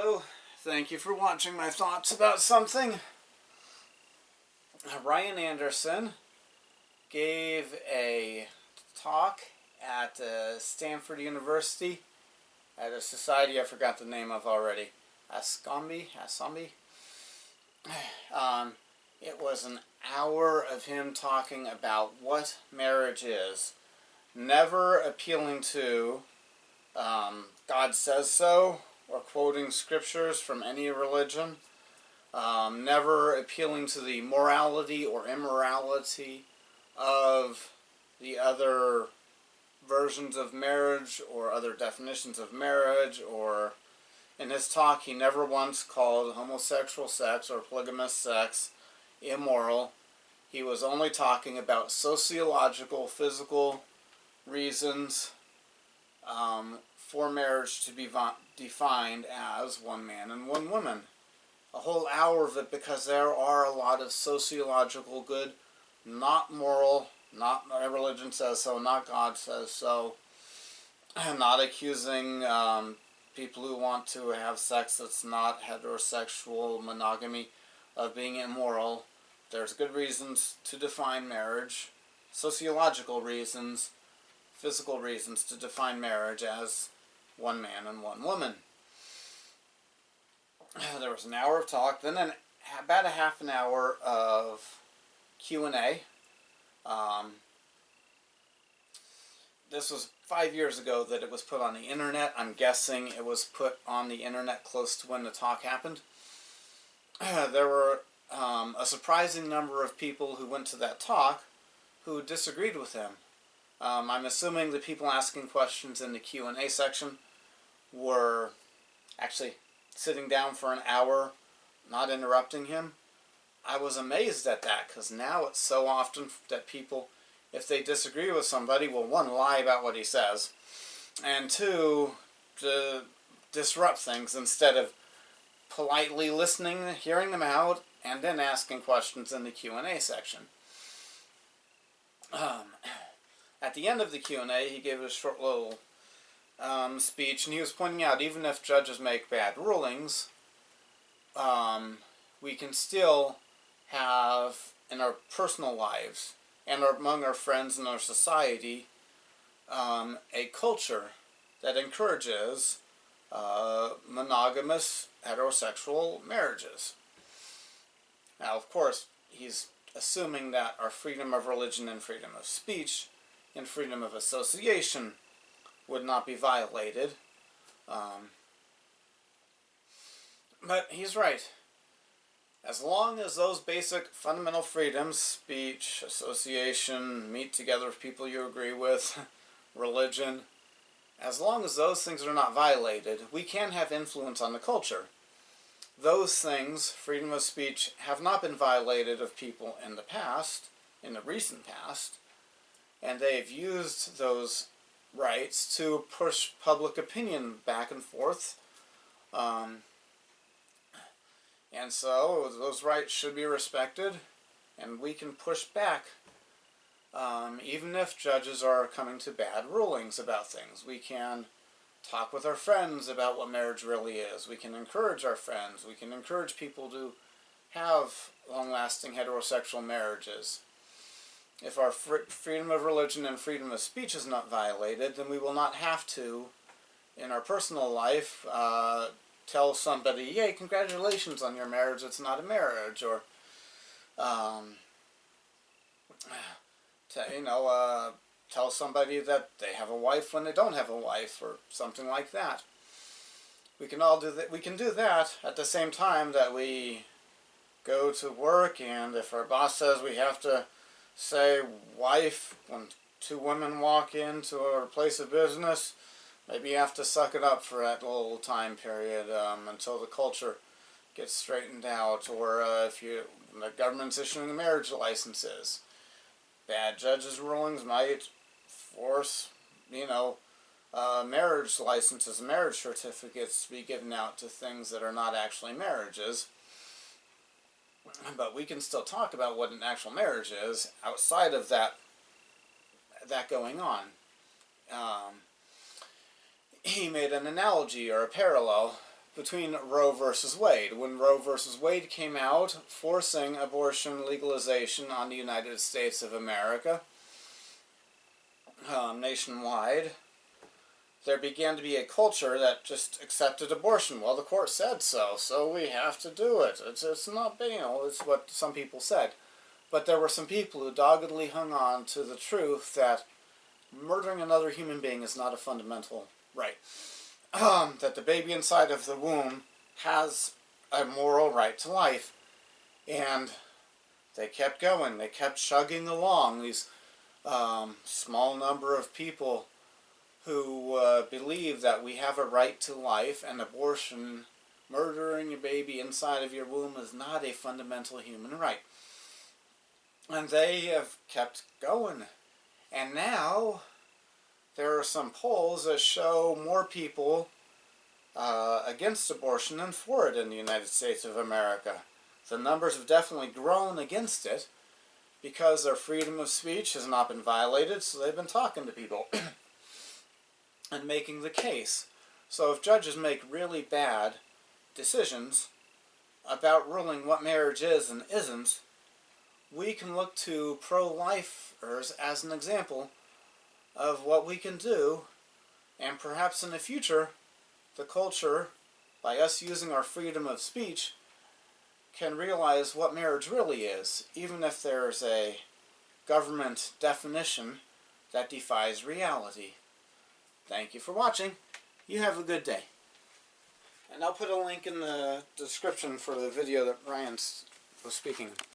Hello, thank you for watching my thoughts about something. Ryan Anderson gave a talk at Stanford University at a society I forgot the name of already. Ascombi? It was an hour of him talking about what marriage is, never appealing to God says so, or quoting scriptures from any religion, never appealing to the morality or immorality of the other versions of marriage or other definitions of marriage, or in his talk he never once called homosexual sex or polygamous sex immoral. He was only talking about sociological, physical reasons for marriage to be defined as one man and one woman. A whole hour of it, because there are a lot of sociological good, not moral, not my religion says so, not God says so, not accusing people who want to have sex that's not heterosexual monogamy of being immoral. There's good reasons to define marriage, sociological reasons, physical reasons to define marriage as one man and one woman. There was an hour of talk, then about a half an hour of Q&A. This was 5 years ago that it was put on the internet. I'm guessing it was put on the internet close to when the talk happened. There were a surprising number of people who went to that talk who disagreed with him. I'm assuming the people asking questions in the Q&A section were actually sitting down for an hour, not interrupting him. I was amazed at that, because now it's so often that people, if they disagree with somebody, will, one, lie about what he says, and two, to disrupt things instead of politely listening, hearing them out, and then asking questions in the Q&A section. At the end of the Q&A, he gave a short little speech, and he was pointing out, even if judges make bad rulings, we can still have, in our personal lives, and among our friends and our society, a culture that encourages monogamous heterosexual marriages. Now, of course, he's assuming that our freedom of religion and freedom of speech and freedom of association would not be violated. But he's right. As long as those basic fundamental freedoms, speech, association, meet together with people you agree with, religion, as long as those things are not violated, we can have influence on the culture. Those things, freedom of speech, have not been violated of people in the past, in the recent past, and they've used those rights to push public opinion back and forth. And so those rights should be respected, and we can push back. Even if judges are coming to bad rulings about things, we can talk with our friends about what marriage really is. We can encourage our friends. We can encourage people to have long-lasting heterosexual marriages. If our freedom of religion and freedom of speech is not violated, then we will not have to, in our personal life, tell somebody, yay, congratulations on your marriage, it's not a marriage, or, tell somebody that they have a wife when they don't have a wife, or something like that. We can all do that. We can do that at the same time that we go to work, and if our boss says we have to say wife when two women walk into our place of business, maybe you have to suck it up for that little time period until the culture gets straightened out, or if the government's issuing the marriage licenses. Bad judges' rulings might force, marriage licenses, marriage certificates to be given out to things that are not actually marriages. But we can still talk about what an actual marriage is outside of that going on. He made an analogy or a parallel between Roe versus Wade. When Roe versus Wade came out, forcing abortion legalization on the United States of America, nationwide, there began to be a culture that just accepted abortion. Well, the court said so, so we have to do it. It's not, it's what some people said. But there were some people who doggedly hung on to the truth that murdering another human being is not a fundamental right. That the baby inside of the womb has a moral right to life. And they kept going. They kept chugging along. These small number of people who believe that we have a right to life, and abortion, murdering your baby inside of your womb, is not a fundamental human right. And they have kept going. And now there are some polls that show more people against abortion than for it in the United States of America. The numbers have definitely grown against it because their freedom of speech has not been violated, so they've been talking to people and making the case. So if judges make really bad decisions about ruling what marriage is and isn't, we can look to pro-lifers as an example of what we can do, and perhaps in the future, the culture, by us using our freedom of speech, can realize what marriage really is, even if there's a government definition that defies reality. Thank you for watching. You have a good day. And I'll put a link in the description for the video that Ryan was speaking